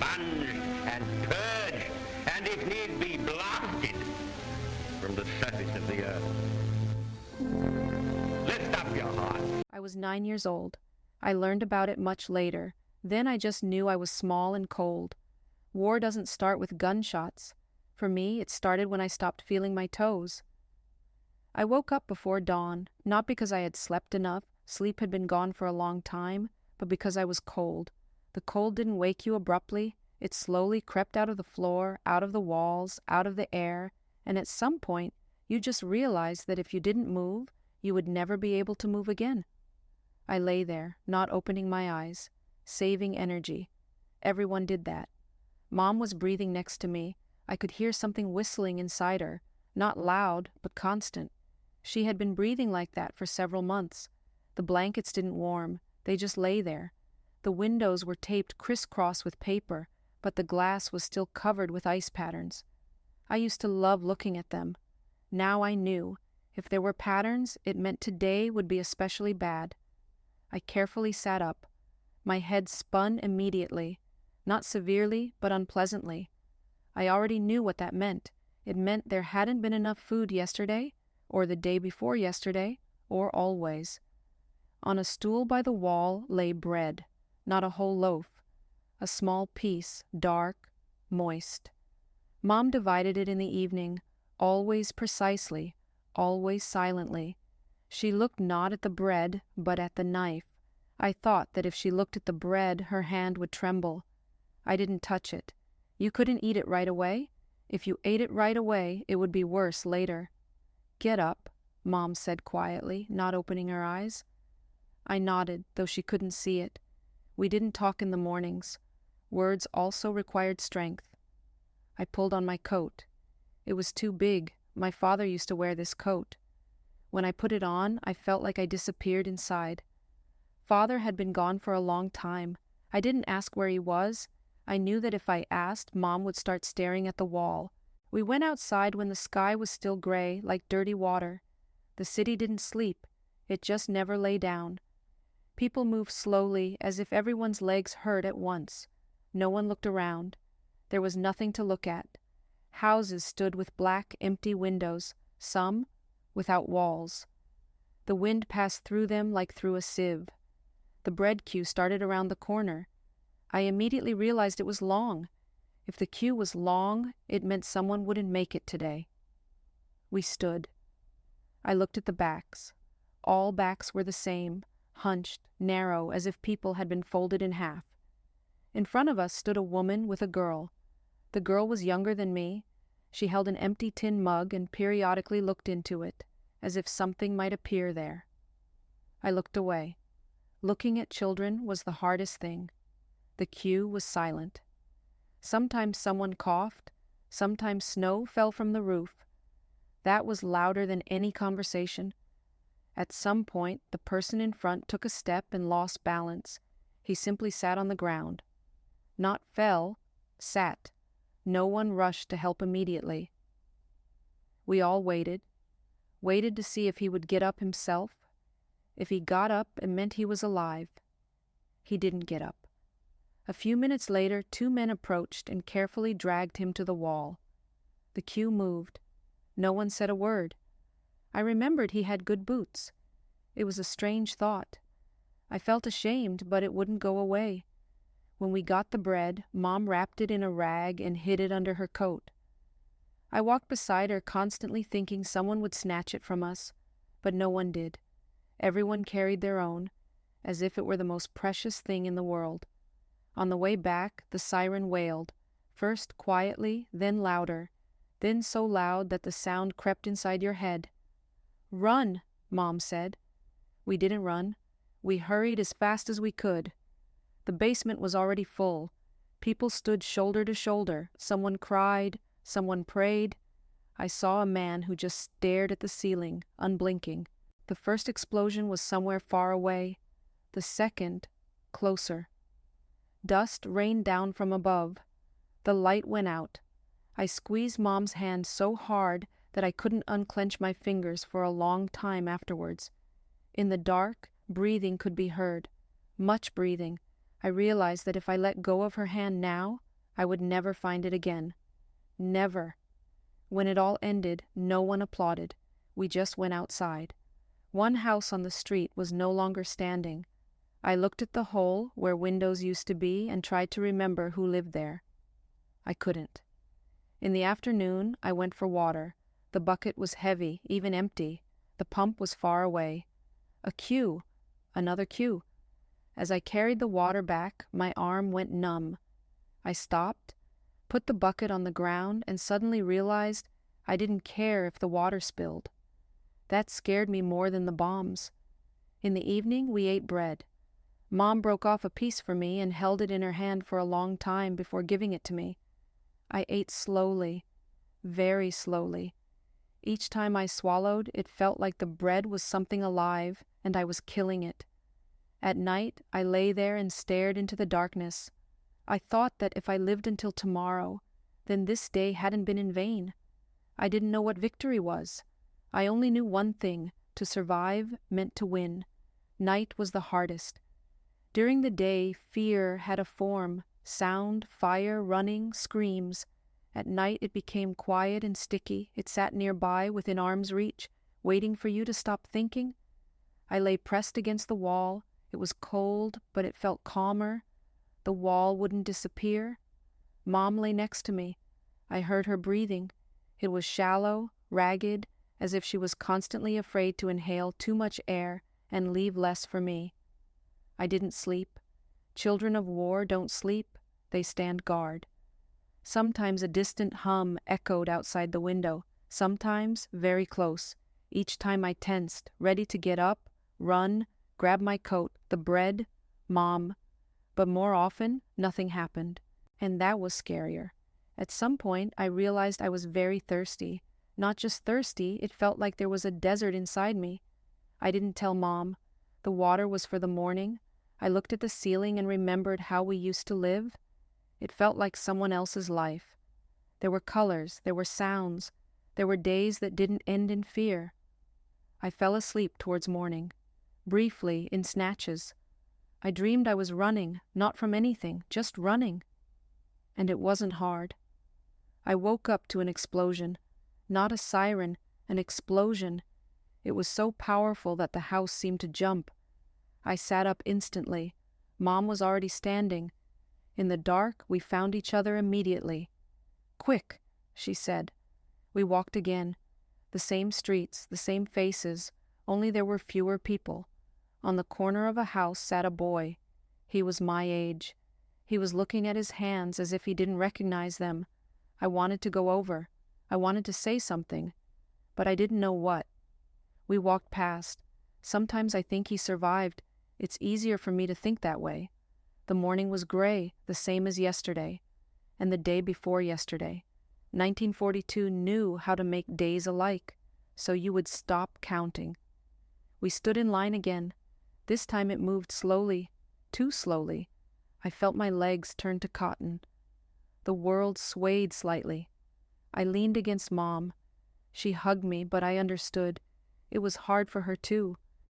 expunged and purged, and if need be blasted from the surface of the earth. Lift up your heart. I was 9 years old. I learned about it much later. Then I just knew I was small and cold. War doesn't start with gunshots. For me, it started when I stopped feeling my toes. I woke up before dawn, not because I had slept enough, sleep had been gone for a long time, but because I was cold. The cold didn't wake you abruptly. It slowly crept out of the floor, out of the walls, out of the air, and at some point, you just realized that if you didn't move, you would never be able to move again. I lay there, not opening my eyes, saving energy. Everyone did that. Mom was breathing next to me. I could hear something whistling inside her, not loud, but constant. She had been breathing like that for several months. The blankets didn't warm. They just lay there. The windows were taped crisscross with paper, but the glass was still covered with ice patterns. I used to love looking at them. Now I knew. If there were patterns, it meant today would be especially bad. I carefully sat up. My head spun immediately. Not severely, but unpleasantly. I already knew what that meant. It meant there hadn't been enough food yesterday, or the day before yesterday, or always. On a stool by the wall lay bread, not a whole loaf. A small piece, dark, moist. Mom divided it in the evening, always precisely, always silently. She looked not at the bread, but at the knife. I thought that if she looked at the bread, her hand would tremble. I didn't touch it. You couldn't eat it right away. If you ate it right away, it would be worse later. "Get up," Mom said quietly, not opening her eyes. I nodded, though she couldn't see it. We didn't talk in the mornings. Words also required strength. I pulled on my coat. It was too big. My father used to wear this coat. When I put it on, I felt like I disappeared inside. Father had been gone for a long time. I didn't ask where he was. I knew that if I asked, Mom would start staring at the wall. We went outside when the sky was still gray, like dirty water. The city didn't sleep. It just never lay down. People moved slowly, as if everyone's legs hurt at once. No one looked around. There was nothing to look at. Houses stood with black, empty windows, some without walls. The wind passed through them like through a sieve. The bread queue started around the corner. I immediately realized it was long. If the queue was long, it meant someone wouldn't make it today. We stood. I looked at the backs. All backs were the same, hunched, narrow, as if people had been folded in half. In front of us stood a woman with a girl. The girl was younger than me. She held an empty tin mug and periodically looked into it, as if something might appear there. I looked away. Looking at children was the hardest thing. The queue was silent. Sometimes someone coughed. Sometimes snow fell from the roof. That was louder than any conversation. At some point, the person in front took a step and lost balance. He simply sat on the ground. Not fell, sat. No one rushed to help immediately. We all waited to see if he would get up himself. If he got up, it meant he was alive. He didn't get up. A few minutes later, 2 men approached and carefully dragged him to the wall. The queue moved. No one said a word. I remembered he had good boots. It was a strange thought. I felt ashamed, but it wouldn't go away. When we got the bread, Mom wrapped it in a rag and hid it under her coat. I walked beside her, constantly thinking someone would snatch it from us, but no one did. Everyone carried their own, as if it were the most precious thing in the world. On the way back, the siren wailed, first quietly, then louder, then so loud that the sound crept inside your head. "Run," Mom said. We didn't run. We hurried as fast as we could. The basement was already full. People stood shoulder to shoulder. Someone cried. Someone prayed. I saw a man who just stared at the ceiling, unblinking. The first explosion was somewhere far away. The second, closer. Dust rained down from above. The light went out. I squeezed Mom's hand so hard that I couldn't unclench my fingers for a long time afterwards. In the dark, breathing could be heard. Much breathing. I realized that if I let go of her hand now, I would never find it again. Never. When it all ended, no one applauded. We just went outside. One house on the street was no longer standing. I looked at the hole where windows used to be and tried to remember who lived there. I couldn't. In the afternoon, I went for water. The bucket was heavy, even empty. The pump was far away. A queue. Another queue. As I carried the water back, my arm went numb. I stopped, put the bucket on the ground, and suddenly realized I didn't care if the water spilled. That scared me more than the bombs. In the evening, we ate bread. Mom broke off a piece for me and held it in her hand for a long time before giving it to me. I ate slowly, very slowly. Each time I swallowed, it felt like the bread was something alive, and I was killing it. At night, I lay there and stared into the darkness. I thought that if I lived until tomorrow, then this day hadn't been in vain. I didn't know what victory was. I only knew one thing: to survive meant to win. Night was the hardest. During the day, fear had a form: sound, fire, running, screams. At night it became quiet and sticky. It sat nearby, within arm's reach, waiting for you to stop thinking. I lay pressed against the wall. It was cold, but it felt calmer. The wall wouldn't disappear. Mom lay next to me. I heard her breathing. It was shallow, ragged, as if she was constantly afraid to inhale too much air and leave less for me. I didn't sleep. Children of war don't sleep. They stand guard. Sometimes a distant hum echoed outside the window, sometimes very close. Each time I tensed, ready to get up, run, grab my coat, the bread, Mom. But more often, nothing happened. And that was scarier. At some point, I realized I was very thirsty. Not just thirsty, it felt like there was a desert inside me. I didn't tell Mom. The water was for the morning. I looked at the ceiling and remembered how we used to live. It felt like someone else's life. There were colors, there were sounds, there were days that didn't end in fear. I fell asleep towards morning, briefly, in snatches. I dreamed I was running, not from anything, just running. And it wasn't hard. I woke up to an explosion. Not a siren, an explosion. It was so powerful that the house seemed to jump. I sat up instantly. Mom was already standing. In the dark, we found each other immediately. "Quick," she said. We walked again. The same streets, the same faces, only there were fewer people. On the corner of a house sat a boy. He was my age. He was looking at his hands as if he didn't recognize them. I wanted to go over. I wanted to say something, but I didn't know what. We walked past. Sometimes I think he survived. It's easier for me to think that way. The morning was gray, the same as yesterday, and the day before yesterday. 1942 knew how to make days alike, so you would stop counting. We stood in line again. This time it moved slowly, too slowly. I felt my legs turn to cotton. The world swayed slightly. I leaned against Mom. She hugged me, but I understood. It was hard for her too.